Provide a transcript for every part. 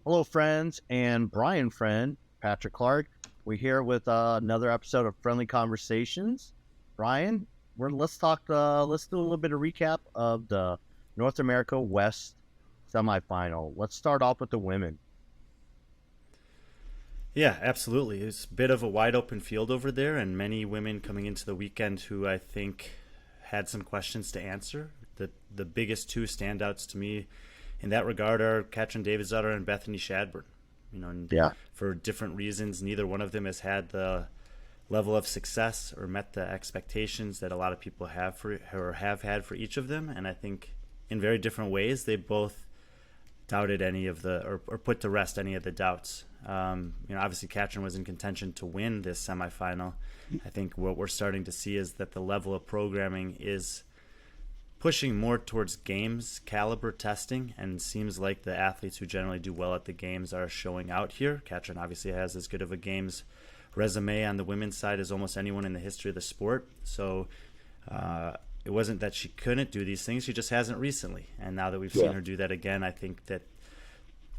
Hello, friends, and Brian friend, Patrick Clark. We're here with another episode of Friendly Conversations. Brian, let's talk. Let's do a little bit of recap of the North America West Semifinal. Let's start off with the women. Yeah, absolutely. It's a bit of a wide open field over there, and many women coming into the weekend who I think had some questions to answer. The biggest two standouts to me in that regard are Katrin Davidsdottir and Bethany Shadburn. And Yeah, for different reasons, neither one of them has had the level of success or met the expectations that a lot of people have for or have had for each of them. And I think in very different ways, they both doubted any of the or put to rest any of the doubts. Obviously, Katrin was in contention to win this semifinal. I think what we're starting to see is that the level of programming is pushing more towards games caliber testing, and seems like the athletes who generally do well at the games are showing out here. Katrin obviously has as good of a games resume on the women's side as almost anyone in the history of the sport. So it wasn't that she couldn't do these things, she just hasn't recently. And now that we've seen her do that again, I think that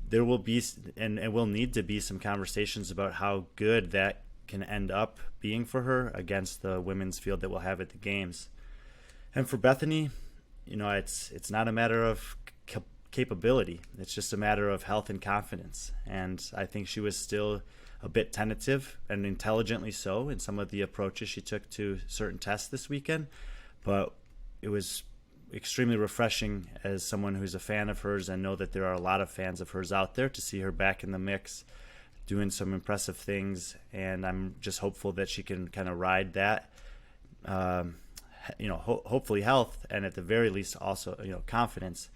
there will be and it will need to be some conversations about how good that can end up being for her against the women's field that we'll have at the games. And for Bethany, it's not a matter of capability. It's just a matter of health and confidence. And I think she was still a bit tentative, and intelligently so, in some of the approaches she took to certain tests this weekend. But it was extremely refreshing as someone who's a fan of hers and know that there are a lot of fans of hers out there to see her back in the mix doing some impressive things. And I'm just hopeful that she can kind of ride that hopefully health, and at the very least also confidence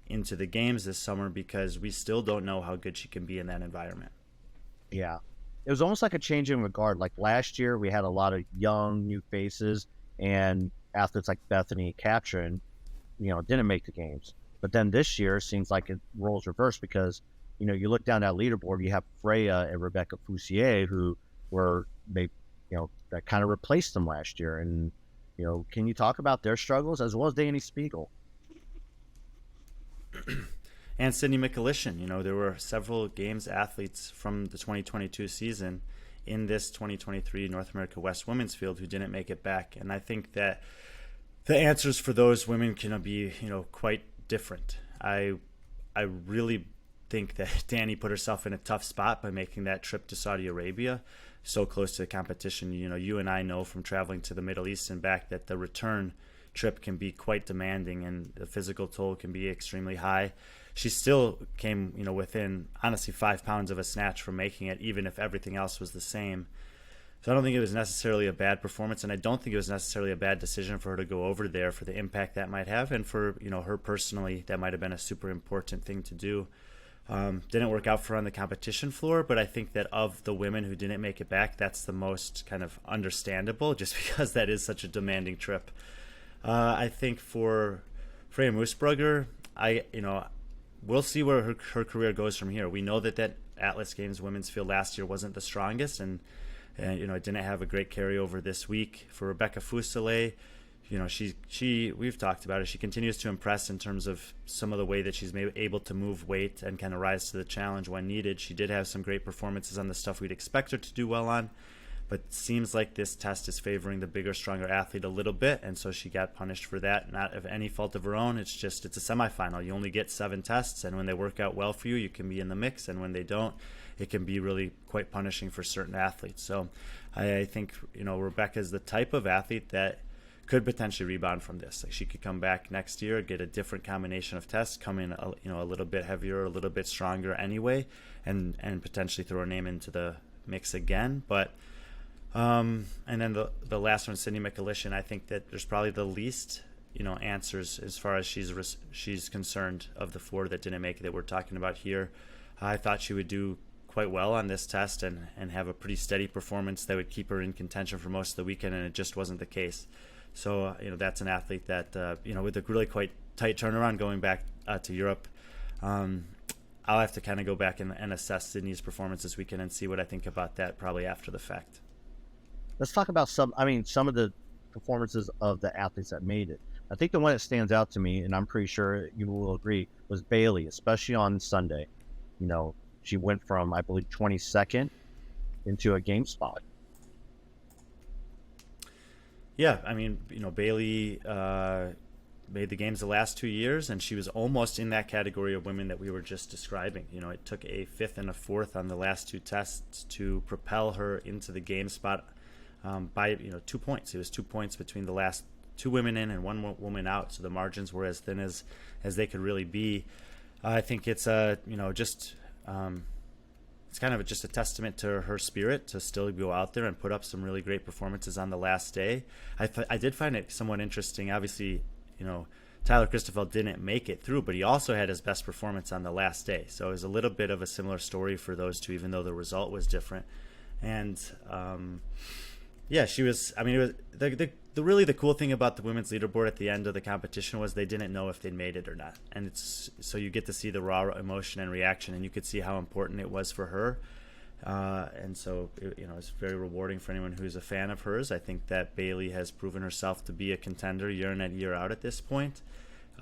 into the games this summer, because we still don't know how good she can be in that environment. yeah. It was almost like a change in regard. Like last year, we had a lot of young, new faces, and athletes like Bethany and Katrin, didn't make the games. But then this year seems like it roles reversed because, you look down that leaderboard, you have Freya and Rebecca Foussier who that kind of replaced them last year. And, can you talk about their struggles as well as Dani Speegle? And Sydney McAlishan, there were several games athletes from the 2022 season in this 2023 North America West women's field who didn't make it back. And I think that the answers for those women can be, quite different. I really think that Dani put herself in a tough spot by making that trip to Saudi Arabia so close to the competition. You and I know from traveling to the Middle East and back that the return trip can be quite demanding and the physical toll can be extremely high. She still came, within honestly 5 pounds of a snatch from making it, even if everything else was the same. So I don't think it was necessarily a bad performance, and I don't think it was necessarily a bad decision for her to go over there for the impact that might have, and for her personally, that might have been a super important thing to do. Didn't work out for her on the competition floor, but I think that of the women who didn't make it back, that's the most kind of understandable, just because that is such a demanding trip. I think for Freya Moosbrugger, we'll see where her career goes from here. We know that Atlas Games women's field last year wasn't the strongest, and it didn't have a great carryover this week. For Rebecca Foussier, she we've talked about it. She continues to impress in terms of some of the way that she's able to move weight and kind of rise to the challenge when needed. She did have some great performances on the stuff we'd expect her to do well on, but it seems like this test is favoring the bigger, stronger athlete a little bit, and so she got punished for that, not of any fault of her own. It's a semifinal. You only get 7 tests, and when they work out well for you, you can be in the mix, and when they don't, it can be really quite punishing for certain athletes. So I think Rebecca's the type of athlete that could potentially rebound from this. Like, she could come back next year, get a different combination of tests, come in a little bit heavier, a little bit stronger anyway, and potentially throw her name into the mix again. But and then the last one, Sydney McAlishan, I think that there's probably the least answers as far as she's concerned of the 4 that didn't make it that we're talking about here. I thought she would do quite well on this test and have a pretty steady performance that would keep her in contention for most of the weekend, and it just wasn't the case. So that's an athlete that with a really quite tight turnaround going back to Europe. I'll have to kind of go back and assess Sydney's performance this weekend and see what I think about that probably after the fact. Let's talk about some of the performances of the athletes that made it. I think the one that stands out to me, and I'm pretty sure you will agree, was Bailey, especially on Sunday. She went from, I believe, 22nd into a game spot. Yeah, I mean, Bailey made the games the last 2 years, and she was almost in that category of women that we were just describing. It took a fifth and a fourth on the last two tests to propel her into the game spot by 2 points. It was 2 points between the last two women in and one woman out, so the margins were as thin as they could really be. I think it's just it's kind of just a testament to her spirit to still go out there and put up some really great performances on the last day. I did find it somewhat interesting. Obviously, Tyler Christoffel didn't make it through, but he also had his best performance on the last day. So it was a little bit of a similar story for those two, even though the result was different. And yeah, she was. I mean, it was the cool thing about the women's leaderboard at the end of the competition was they didn't know if they'd made it or not, and so you get to see the raw emotion and reaction, and you could see how important it was for her. And so it's very rewarding for anyone who's a fan of hers. I think that Bailey has proven herself to be a contender year in and year out at this point.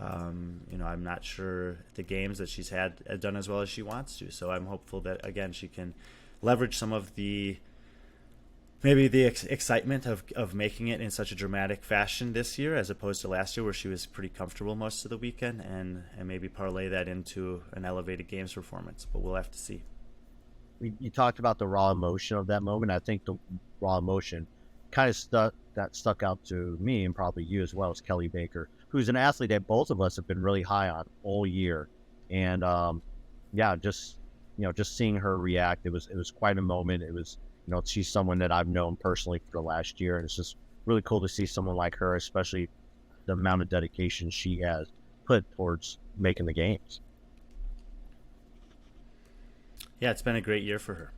I'm not sure the games that she's had done as well as she wants to, so I'm hopeful that again she can leverage some of the excitement of making it in such a dramatic fashion this year as opposed to last year where she was pretty comfortable most of the weekend, and maybe parlay that into an elevated games performance, but we'll have to see. You talked about the raw emotion of that moment. I think the raw emotion kind of stuck out to me, and probably you as well, as Kelly Baker, who's an athlete that both of us have been really high on all year. And just seeing her react, it was quite a moment. It was, she's someone that I've known personally for the last year, and it's just really cool to see someone like her, especially the amount of dedication she has put towards making the games. Yeah, it's been a great year for her.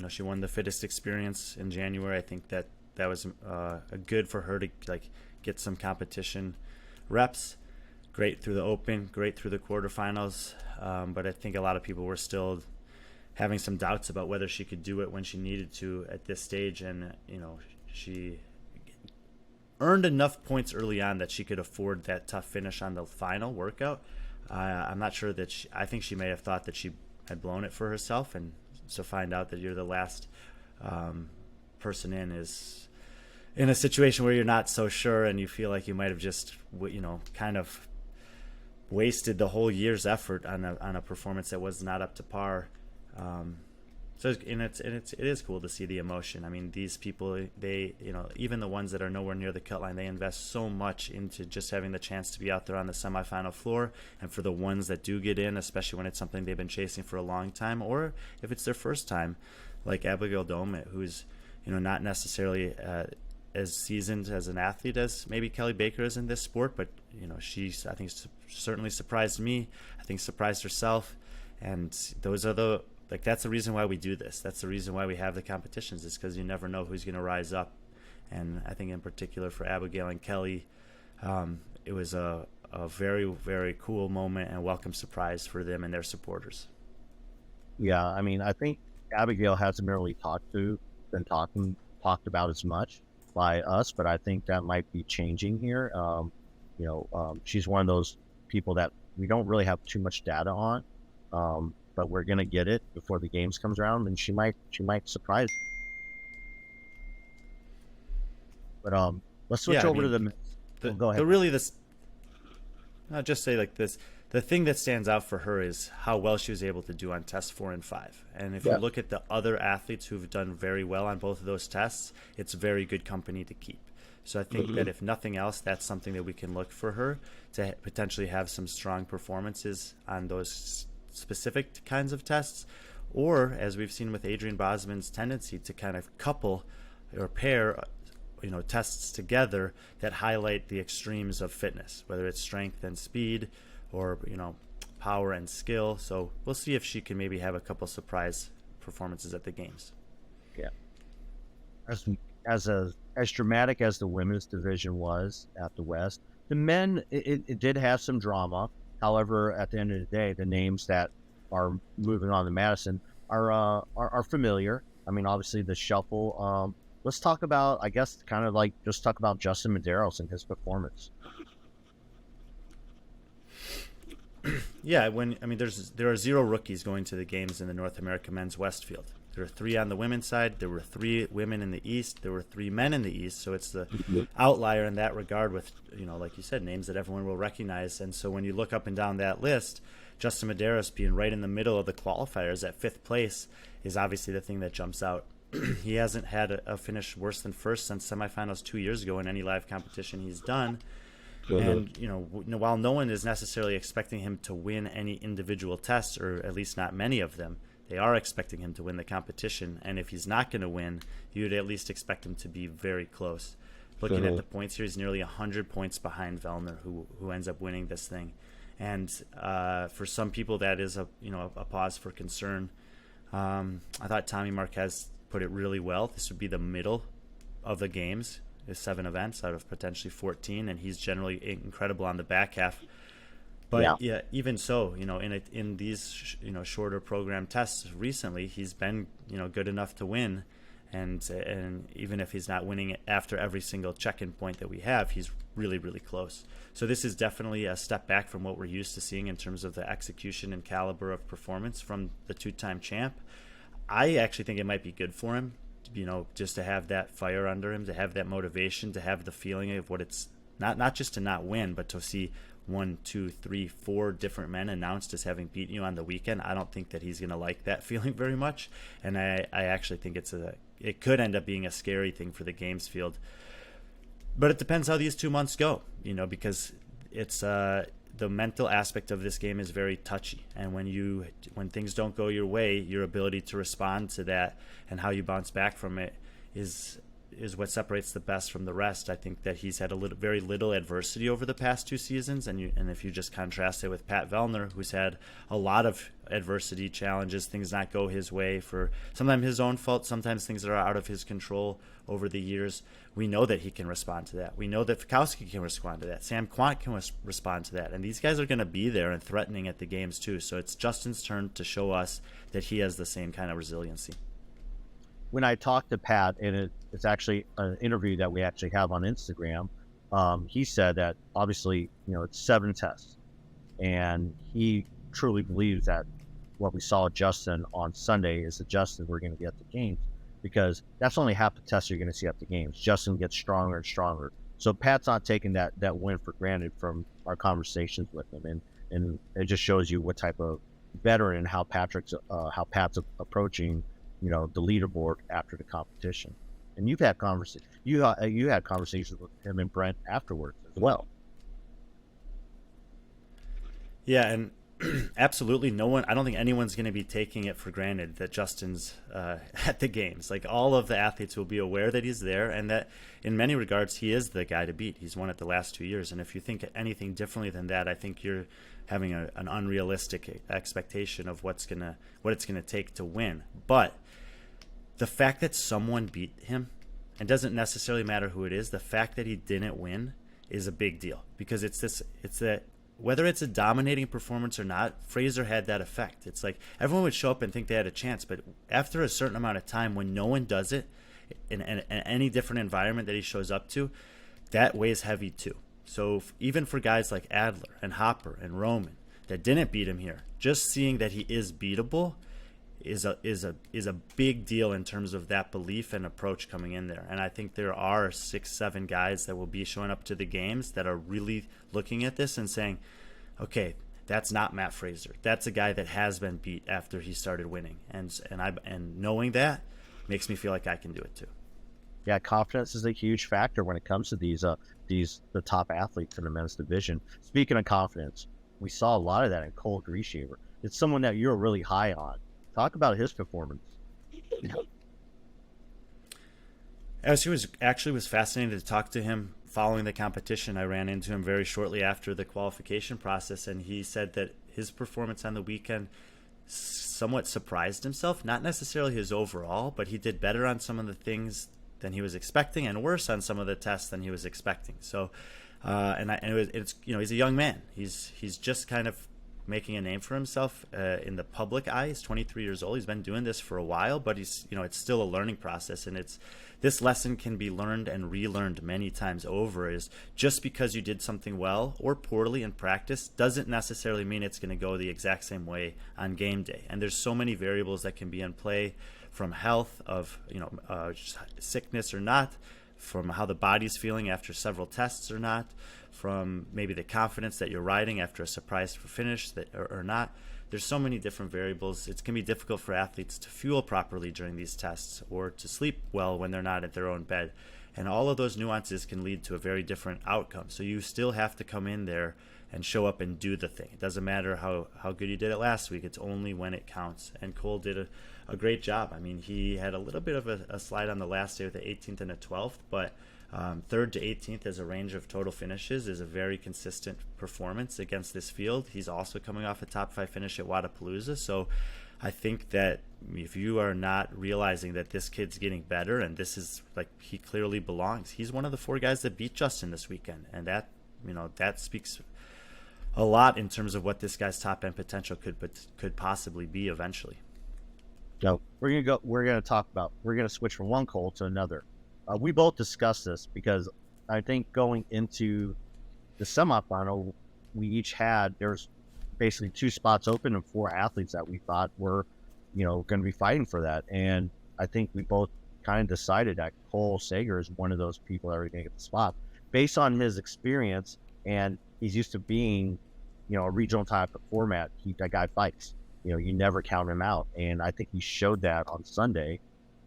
She won the fittest experience in January. I think that was good for her to get some competition reps. Great through the Open, great through the quarterfinals. But I think a lot of people were still having some doubts about whether she could do it when she needed to at this stage. And she earned enough points early on that she could afford that tough finish on the final workout. I'm not sure that I think she may have thought that she had blown it for herself, and so find out that you're the last person in is in a situation where you're not so sure, and you feel like you might have just kind of wasted the whole year's effort on a performance that was not up to par. So it is cool to see the emotion. I mean, these people, they even the ones that are nowhere near the cut line, they invest so much into just having the chance to be out there on the semifinal floor. And for the ones that do get in, especially when it's something they've been chasing for a long time, or if it's their first time, like Abigail Domet, who's not necessarily as seasoned as an athlete as maybe Kelly Baker is in this sport, but she's, I think, certainly surprised me. I think surprised herself, and those are that's the reason why we do this. That's the reason why we have the competitions, is because you never know who's going to rise up. And I think in particular for Abigail and Kelly, it was a very, very cool moment and welcome surprise for them and their supporters. Yeah, I mean, I think Abigail hasn't really been talked about as much by us, but I think that might be changing here. She's one of those people that we don't really have too much data on. But we're gonna get it before the games comes around, and she might surprise. But let's switch over to go ahead. I'll just say this: the thing that stands out for her is how well she was able to do on tests 4 and 5. And if you look at the other athletes who've done very well on both of those tests, it's very good company to keep. So I think that if nothing else, that's something that we can look for her to potentially have some strong performances on those specific kinds of tests, or as we've seen with Adrian Bosman's tendency to kind of couple or pair tests together that highlight the extremes of fitness, whether it's strength and speed or power and skill. So we'll see if she can maybe have a couple surprise performances at the games. Yeah, as dramatic as the women's division was at the West, the men, it did have some drama. However, at the end of the day, the names that are moving on to Madison are familiar. I mean, obviously the shuffle. Let's talk about, I guess, just talk about Justin Medeiros and his performance. Yeah, there are 0 rookies going to the games in the North America Men's West field. There are 3 on the women's side. There were 3 women in the East. There were 3 men in the East. So it's the outlier in that regard with, like you said, names that everyone will recognize. And so when you look up and down that list, Justin Medeiros being right in the middle of the qualifiers at 5th place is obviously the thing that jumps out. He hasn't had a finish worse than first since semifinals 2 years ago in any live competition he's done. And, while no one is necessarily expecting him to win any individual tests, or at least not many of them, they are expecting him to win the competition. And if he's not going to win, you would at least expect him to be very close. Looking at the points here, he's nearly 100 points behind Vellner, who ends up winning this thing. And for some people, that is a pause for concern. I thought Tommy Marquez put it really well. This would be the middle of the games. Is 7 events out of potentially 14, and he's generally incredible on the back half. But yeah even so, in these shorter program tests recently, he's been good enough to win, and even if he's not winning it after every single check-in point that we have, he's really, really close. So this is definitely a step back from what we're used to seeing in terms of the execution and caliber of performance from the 2-time champ. I actually think it might be good for him, just to have that fire under him, to have that motivation, to have the feeling of what it's not just to not win, but to see 1, 2, 3, 4 different men announced as having beaten you on the weekend. I don't think that he's going to like that feeling very much, and I actually think it could end up being a scary thing for the games field. But it depends how these 2 months go, because it's the mental aspect of this game is very touchy, and when things don't go your way, your ability to respond to that and how you bounce back from it is what separates the best from the rest. I think that he's had very little adversity over the past 2 seasons, and if you just contrast it with Pat Vellner, who's had a lot of adversity, challenges, things not go his way for sometimes his own fault, sometimes things that are out of his control over the years. We know that he can respond to that. We know that Fikowski can respond to that. Sam Quant can respond to that. And these guys are going to be there and threatening at the games too. So it's Justin's turn to show us that he has the same kind of resiliency. When I talked to Pat, and it's actually an interview that we actually have on Instagram, he said that obviously, it's 7 tests. And he truly believes that what we saw Justin on Sunday is the Justin we're going to get at the games, because that's only half the tests you're going to see at the games. Justin gets stronger and stronger. So Pat's not taking that win for granted from our conversations with him, and it just shows you what type of veteran and how Pat's approaching the leaderboard after the competition. And you've had you had conversations with him and Brent afterwards as well. Yeah, and absolutely I don't think anyone's going to be taking it for granted that Justin's at the games. Like, all of the athletes will be aware that he's there, and that in many regards he is the guy to beat. He's won it the last 2 years, and if you think anything differently than that, I think you're having an unrealistic expectation of what it's gonna take to win. But the fact that someone beat him, and doesn't necessarily matter who it is, the fact that he didn't win is a big deal, because it's that whether it's a dominating performance or not, Fraser had that effect. It's like everyone would show up and think they had a chance, but after a certain amount of time, when no one does it in any different environment that he shows up to, that weighs heavy too. So even for guys like Adler and Hopper and Roman that didn't beat him here, just seeing that he is beatable is a big deal in terms of that belief and approach coming in there. And I think there are 6-7 guys that will be showing up to the games that are really looking at this and saying, okay, that's not Matt Fraser. That's a guy that has been beat after he started winning. And knowing that makes me feel like I can do it too. Yeah, confidence is a huge factor when it comes to the top athletes in the men's division. Speaking of confidence, we saw a lot of that in Cole Grieshaber. It's someone that you're really high on. Talk about his performance. As he was fascinating to talk to him following the competition. I ran into him very shortly after the qualification process, and he said that his performance on the weekend somewhat surprised himself. Not necessarily his overall, but he did better on some of the things than he was expecting, and worse on some of the tests than he was expecting. So, he's a young man. He's just kind of making a name for himself in the public eye. He's 23 years old. He's been doing this for a while, but he's, it's still a learning process. And this lesson can be learned and relearned many times over, is just because you did something well or poorly in practice doesn't necessarily mean it's going to go the exact same way on game day. And there's so many variables that can be in play, from health of, sickness or not, from how the body's feeling after several tests or not, from maybe the confidence that you're riding after a surprise finish or not. There's so many different variables. It can be difficult for athletes to fuel properly during these tests, or to sleep well when they're not at their own bed. And all of those nuances can lead to a very different outcome. So you still have to come in there and show up and do the thing. It doesn't matter how good you did it last week. It's only when it counts. And Cole did a great job. I mean, he had a little bit of a slide on the last day with the 18th and the 12th, but 3rd to 18th as a range of total finishes is a very consistent performance against this field. He's also coming off a top 5 finish at Wodapalooza. So I think that if you are not realizing that this kid's getting better, and this is like, he clearly belongs. He's one of the 4 guys that beat Justin this weekend, and that speaks a lot in terms of what this guy's top end potential could possibly be eventually. So we're gonna switch from one Cole to another. We both discussed this because I think going into the semifinal, there's basically 2 spots open and 4 athletes that we thought were, going to be fighting for that. And I think we both kind of decided that Cole Sager is one of those people that are going to get the spot based on his experience, and he's used to being, a regional type of format. That guy fights. You never count him out, and I think he showed that on Sunday.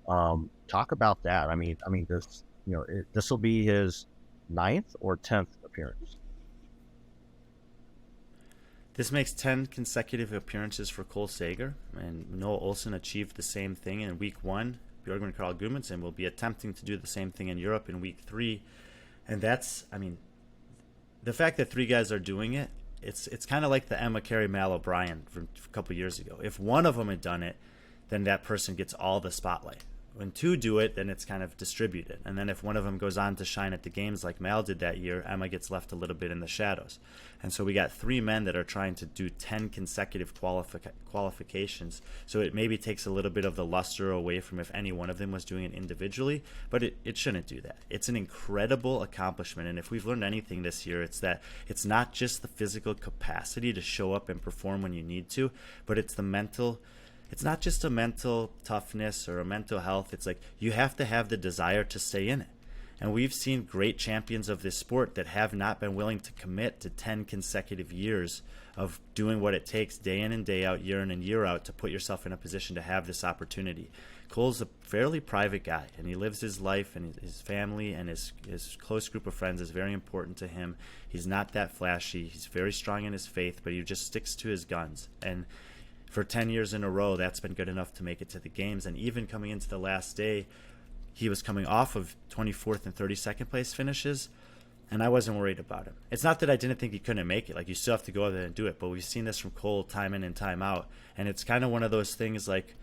Talk about that. I mean, this will be his 9th or 10th appearance. This makes 10 consecutive appearances for Cole Sager, and Noah Olsen achieved the same thing in week 1. Björgvin Karl Gudmundsson will be attempting to do the same thing in Europe in week 3. And the fact that 3 guys are doing it, it's kind of like the Emma Carey Mal O'Brien from a couple years ago. If one of them had done it, then that person gets all the spotlight. When 2 do it, then it's kind of distributed. And then if one of them goes on to shine at the games like Mal did that year, Emma gets left a little bit in the shadows. And so we got 3 men that are trying to do 10 consecutive qualifications. So it maybe takes a little bit of the luster away from if any one of them was doing it individually, but it shouldn't do that. It's an incredible accomplishment. And if we've learned anything this year, it's that it's not just the physical capacity to show up and perform when you need to, but it's the mental. It's not just a mental toughness or a mental health. It's like you have to have the desire to stay in it. And we've seen great champions of this sport that have not been willing to commit to 10 consecutive years of doing what it takes day in and day out, year in and year out, to put yourself in a position to have this opportunity. Cole's a fairly private guy, and he lives his life, and his family and his close group of friends is very important to him. He's not that flashy. He's very strong in his faith, but he just sticks to his guns. And for 10 years in a row, that's been good enough to make it to the games. And even coming into the last day, he was coming off of 24th and 32nd place finishes, and I wasn't worried about him. It's not that I didn't think he couldn't make it. Like, you still have to go out there and do it. But we've seen this from Cole time in and time out. And it's kind of one of those things like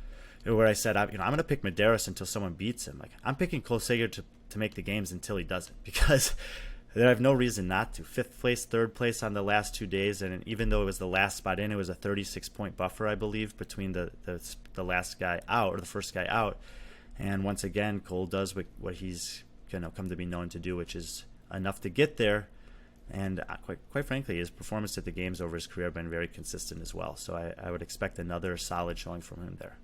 where I said, I'm going to pick Medeiros until someone beats him. Like, I'm picking Cole Sager to make the games until he doesn't, because I have no reason not to. 5th place, 3rd place on the last 2 days, and even though it was the last spot in, it was a 36-point buffer, I believe, between the last guy out, or the first guy out. And once again, Cole does what he's come to be known to do, which is enough to get there. And quite frankly, his performance at the games over his career have been very consistent as well. So I would expect another solid showing from him there.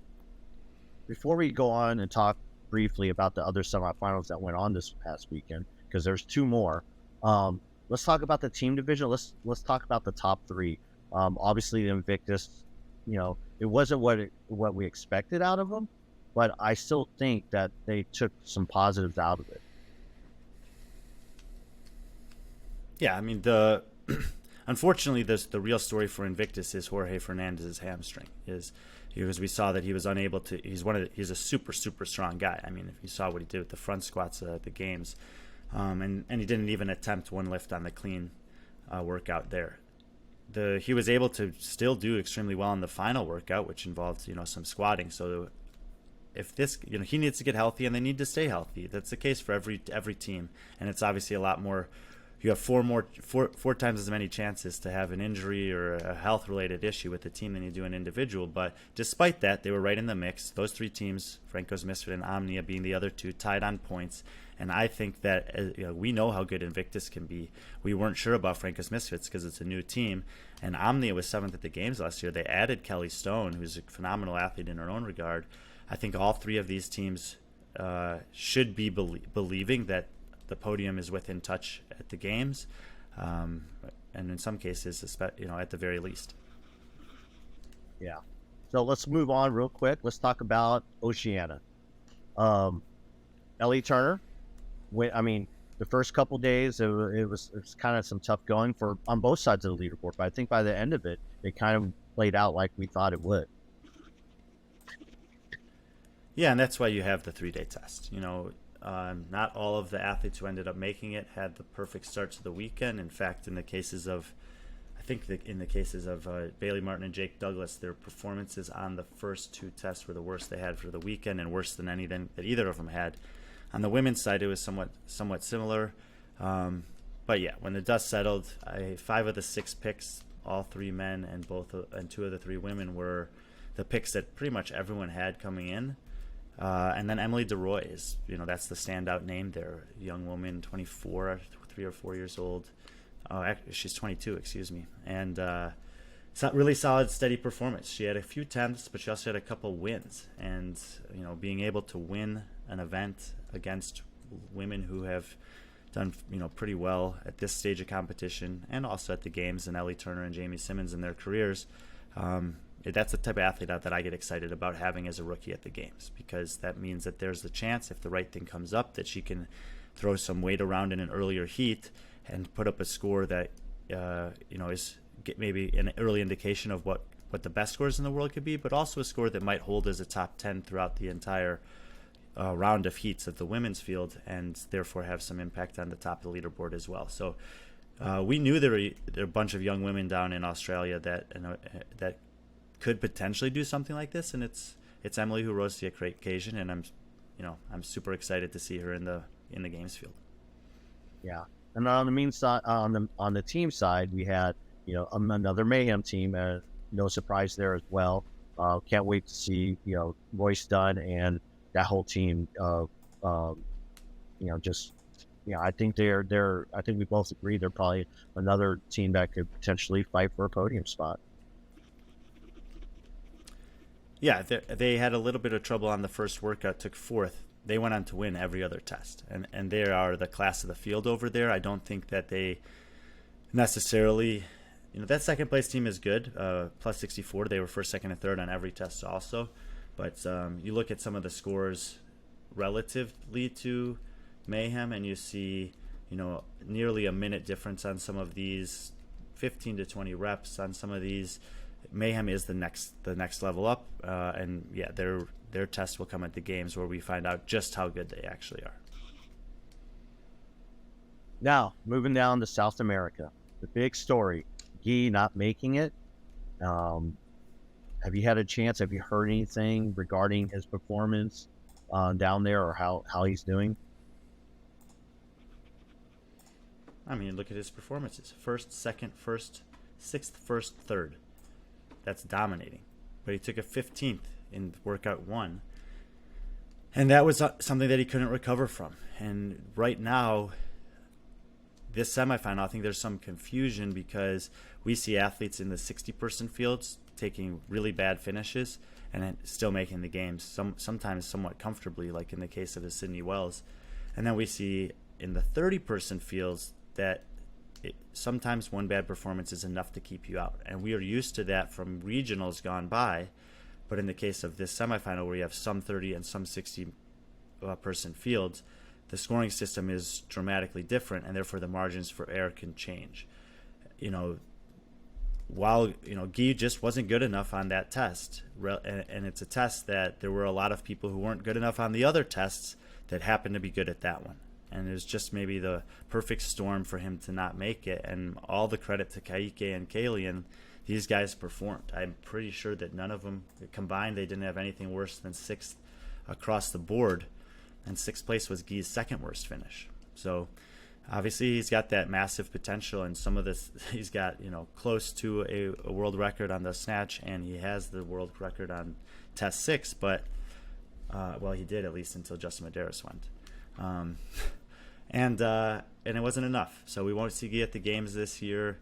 Before we go on and talk briefly about the other semifinals that went on this past weekend, because there's 2 more. Let's talk about the team division. Let's talk about the top 3. Obviously, the Invictus, it wasn't what we expected out of them, but I still think that they took some positives out of it. Yeah, I mean, unfortunately, the real story for Invictus is Jorge Fernandez's hamstring. Because we saw that he was unable to. He's a super strong guy. I mean, if you saw what he did with the front squats at the games. And he didn't even attempt one lift on the clean workout there. He was able to still do extremely well in the final workout, which involved some squatting. So if this he needs to get healthy, and they need to stay healthy. That's the case for every team, and it's obviously a lot more you have four times as many chances to have an injury or a health related issue with the team than you do an individual. But despite that, they were right in the mix. Those three teams, Franco's Misfit and Omnia being the other two, tied on points. And I think that we know how good Invictus can be. We weren't sure about Franco's Misfits because it's a new team. And Omnia was 7th at the games last year. They added Kelly Stone, who's a phenomenal athlete in her own regard. I think all three of these teams should be believing that the podium is within touch at the games, and in some cases, at the very least. Yeah. So let's move on real quick. Let's talk about Oceania. Ellie Turner. The first couple days it was kind of some tough going on both sides of the leaderboard, but I think by the end of it, it kind of played out like we thought it would. Yeah, and that's why you have the 3-day test. Not all of the athletes who ended up making it had the perfect start to the weekend. In fact, in the cases of Bailey Martin and Jake Douglas, their performances on the first 2 tests were the worst they had for the weekend and worse than anything that either of them had. On the women's side, it was somewhat similar. But yeah, when the dust settled, 5 of the 6 picks, all 3 men and 2 of the 3 women, were the picks that pretty much everyone had coming in. And then Emily DeRoy is, that's the standout name there. A young woman, 24, 3 or 4 years old. She's 22, excuse me. And really solid, steady performance. She had a few tenths, but she also had a couple wins. And, being able to win an event against women who have done, pretty well at this stage of competition and also at the games, and Ellie Turner and Jamie Simmons in their careers, that's the type of athlete that I get excited about having as a rookie at the games, because that means that there's the chance, if the right thing comes up, that she can throw some weight around in an earlier heat and put up a score that is maybe an early indication of what the best scores in the world could be, but also a score that might hold as a top 10 throughout the entire round of heats of the women's field, and therefore have some impact on the top of the leaderboard as well. So we knew there were a bunch of young women down in Australia that could potentially do something like this, and it's Emily who rose to the occasion, and I'm super excited to see her in the games field. Yeah, and on the mean side, on the team side, we had another Mayhem team. No surprise there as well. Can't wait to see Royce Dunn and that whole team. I think I think we both agree they're probably another team that could potentially fight for a podium spot. Yeah, they had a little bit of trouble on the first workout, took 4th. They went on to win every other test, and they are the class of the field over there. I don't think that they necessarily, that second place team is good, plus 64. They were first, second, and third on every test also. But you look at some of the scores relatively to Mayhem, and you see, nearly a minute difference on some of these, 15 to 20 reps on some of these. Mayhem is the next level up, and yeah, their test will come at the games where we find out just how good they actually are. Now, moving down to South America, the big story, Guy not making it. Have you had a chance? Have you heard anything regarding his performance down there, or how he's doing? I mean, look at his performances: first, second, first, 6th, first, third. That's dominating. But he took a 15th in workout 1, and that was something that he couldn't recover from. And right now, this semifinal, I think there's some confusion because we see athletes in the 60-person fields taking really bad finishes and still making the games, sometimes somewhat comfortably, like in the case of a Sydney Wells. And then we see in the 30-person fields that sometimes one bad performance is enough to keep you out. And we are used to that from regionals gone by. But in the case of this semifinal, where you have some 30 and some 60-person fields, the scoring system is dramatically different, and therefore the margins for error can change. While Guy just wasn't good enough on that test, and it's a test that there were a lot of people who weren't good enough on the other tests that happened to be good at that one. And it was just maybe the perfect storm for him to not make it. And all the credit to Kaike and Kalian, these guys performed. I'm pretty sure that none of them combined, they didn't have anything worse than 6th across the board. And 6th place was Guy's second worst finish. So obviously he's got that massive potential, and some of this he's got close to a world record on the snatch, and he has the world record on test 6, but well, he did, at least until Justin Medeiros went. And it wasn't enough, so we won't see Guy at the games this year.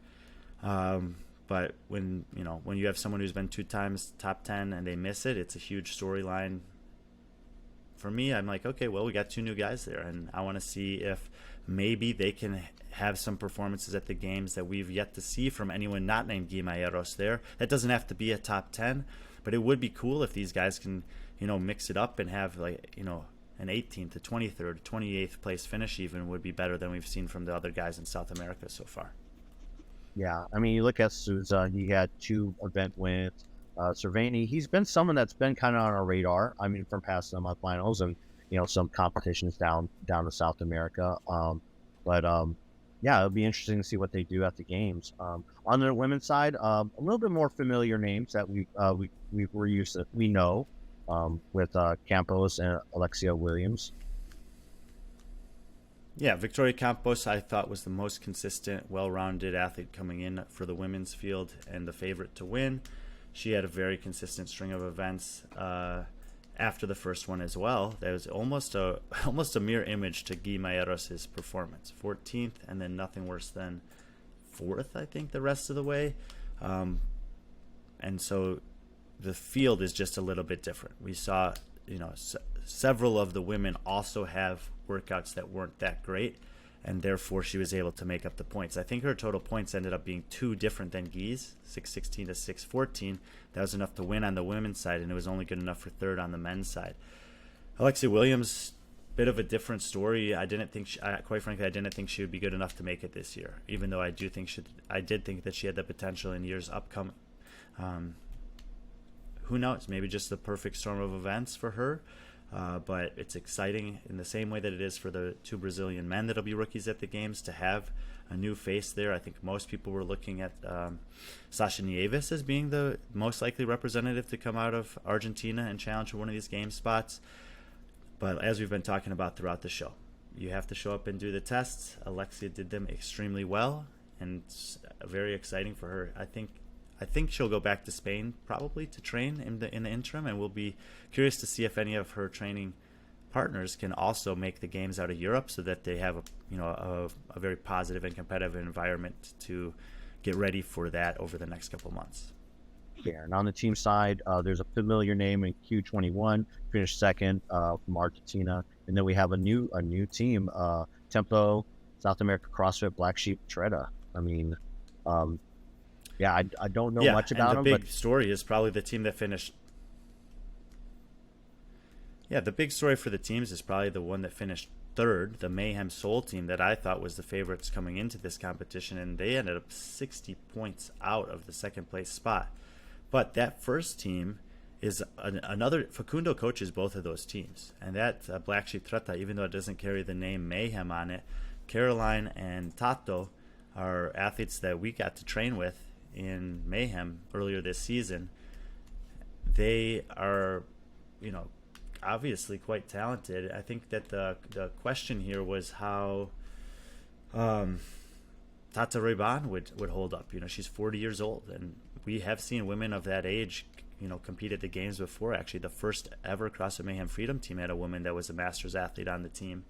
But when you have someone who's been 2 times top 10 and they miss it, it's a huge storyline. For me, I'm like, okay, well, we got 2 new guys there, and I want to see if maybe they can have some performances at the games that we've yet to see from anyone not named Guy Medeiros there. That doesn't have to be a top 10, but it would be cool if these guys can, mix it up and have an 18th, a 23rd, 28th place finish even would be better than we've seen from the other guys in South America so far. Yeah, I mean, you look at Souza, he had 2 event wins. Cervini, he's been someone that's been kind of on our radar. I mean, from past semifinals and some competitions down to South America. But yeah, it'll be interesting to see what they do at the games. On the women's side, a little bit more familiar names that we know with Campos and Alexia Williams. Yeah, Victoria Campos, I thought, was the most consistent, well-rounded athlete coming in for the women's field and the favorite to win. She had a very consistent string of events after the first one as well. That was almost a mirror image to Guy Medeiros' performance. 14th, and then nothing worse than 4th, I think, the rest of the way. And so the field is just a little bit different. We saw, several of the women also have workouts that weren't that great, and therefore she was able to make up the points. I think her total points ended up being 2 different than Guy's, 616 to 614. That was enough to win on the women's side, and it was only good enough for 3rd on the men's side. Alexia Williams, bit of a different story. Quite frankly, I didn't think she would be good enough to make it this year, even though I did think that she had the potential in years upcoming. Who knows? Maybe just the perfect storm of events for her. But it's exciting in the same way that it is for the 2 Brazilian men that'll be rookies at the games to have a new face there. I think most people were looking at Sasha Nieves as being the most likely representative to come out of Argentina and challenge for one of these game spots. But as we've been talking about throughout the show, you have to show up and do the tests. Alexia did them extremely well, and it's very exciting for her. I think she'll go back to Spain probably to train in the interim, and we'll be curious to see if any of her training partners can also make the games out of Europe, so that they have a very positive and competitive environment to get ready for that over the next couple months. Yeah, and on the team side, there's a familiar name in Q21, finished 2nd from Argentina, and then we have a new team, Tempo, South America CrossFit Black Sheep Treta. I mean, yeah, I don't know much about them. The big story is probably the team that finished. Yeah, the big story for the teams is probably the one that finished 3rd, the Mayhem Soul team that I thought was the favorites coming into this competition, and they ended up 60 points out of the 2nd place spot. But that first team is another. Facundo coaches both of those teams, and that Black Sheep Treta, even though it doesn't carry the name Mayhem on it, Caroline and Tato are athletes that we got to train with in Mayhem earlier this season. They are, obviously quite talented. I think that the question here was how Tata Reban would hold up. She's 40 years old, and we have seen women of that age compete at the games before. Actually, the first ever CrossFit Mayhem Freedom team had a woman that was a Masters athlete on the team,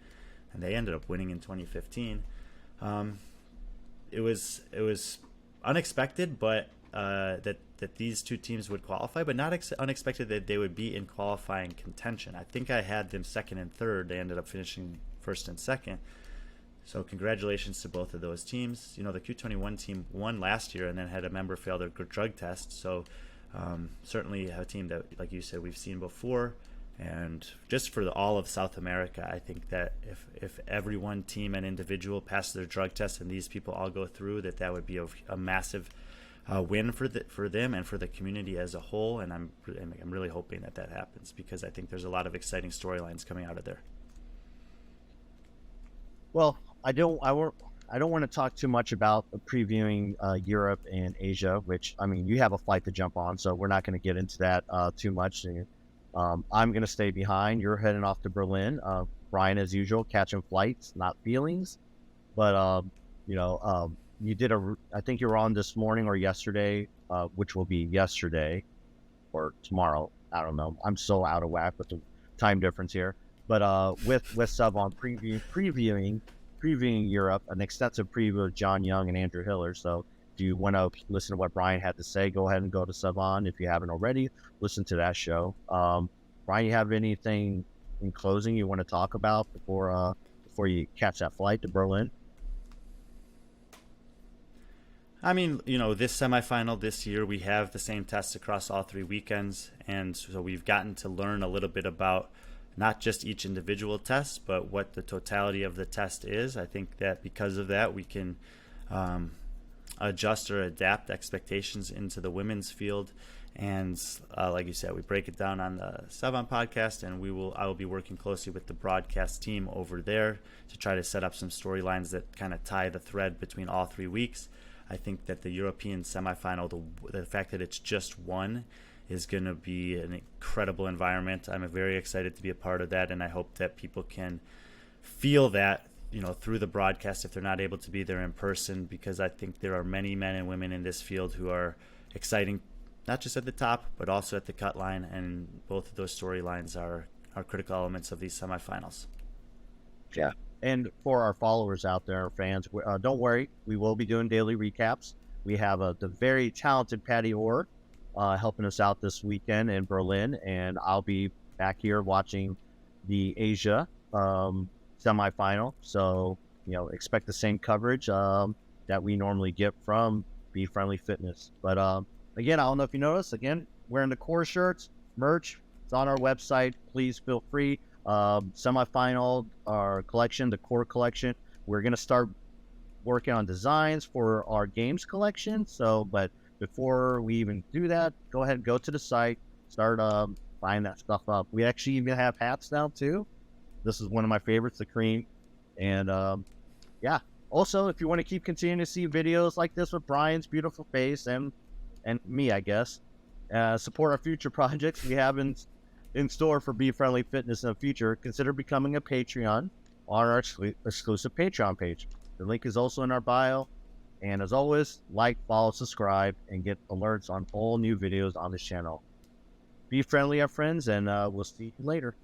and they ended up winning in 2015. It was unexpected, but that these 2 teams would qualify, but not unexpected that they would be in qualifying contention. I think I had them 2nd and 3rd. They ended up finishing 1st and 2nd. So congratulations to both of those teams. The Q21 team won last year and then had a member fail their drug test. So certainly a team that, like you said, we've seen before. And just for all of South America, I think that if every one team and individual passes their drug test and these people all go through, that would be a massive win for them and for the community as a whole. And I'm really hoping that happens, because I think there's a lot of exciting storylines coming out of there. Well, I don't want to talk too much about previewing Europe and Asia, which, I mean, you have a flight to jump on, so we're not going to get into that too much. I'm going to stay behind. You're heading off to Berlin. Brian, as usual, catching flights, not feelings. But you did I think you were on this morning or yesterday, which will be yesterday or tomorrow. I don't know. I'm so out of whack with the time difference here. But with Sub on previewing Europe, an extensive preview of John Young and Andrew Hiller. So if you want to listen to what Brian had to say, go ahead and go to Sub on. If you haven't already, listen to that show. Brian, you have anything in closing you want to talk about before you catch that flight to Berlin? I mean, this semifinal this year, we have the same tests across all 3 weekends. And so we've gotten to learn a little bit about not just each individual test, but what the totality of the test is. I think that because of that, we can adjust or adapt expectations into the women's field. And like you said, we break it down on the Sevan podcast, and I will be working closely with the broadcast team over there to try to set up some storylines that kind of tie the thread between all 3 weeks. I think that the European semifinal, the fact that it's just one, is going to be an incredible environment. I'm very excited to be a part of that, and I hope that people can feel that, through the broadcast if they're not able to be there in person, because I think there are many men and women in this field who are exciting, not just at the top, but also at the cut line, and both of those storylines are critical elements of these semifinals. Yeah. And for our followers out there, our fans, don't worry. We will be doing daily recaps. We have the very talented Patty Orr helping us out this weekend in Berlin, and I'll be back here watching the Asia semifinal. So, expect the same coverage that we normally get from B.Friendly Fitness. But again, I don't know if you noticed, again, wearing the core shirts, merch. It's on our website. Please feel free. Semifinal, our collection, the core collection. We're going to start working on designs for our games collection. So, but before we even do that, go ahead and go to the site, start buying that stuff up. We actually even have hats now too. This is one of my favorites, the cream. And yeah, also, if you want to keep continuing to see videos like this with Brian's beautiful face and me, I guess, support our future projects we have in store for B.Friendly Fitness in the future, consider becoming a Patreon on our exclusive Patreon page. The link is also in our bio. And as always, like, follow, subscribe, and get alerts on all new videos on this channel. Be friendly, our friends, and we'll see you later.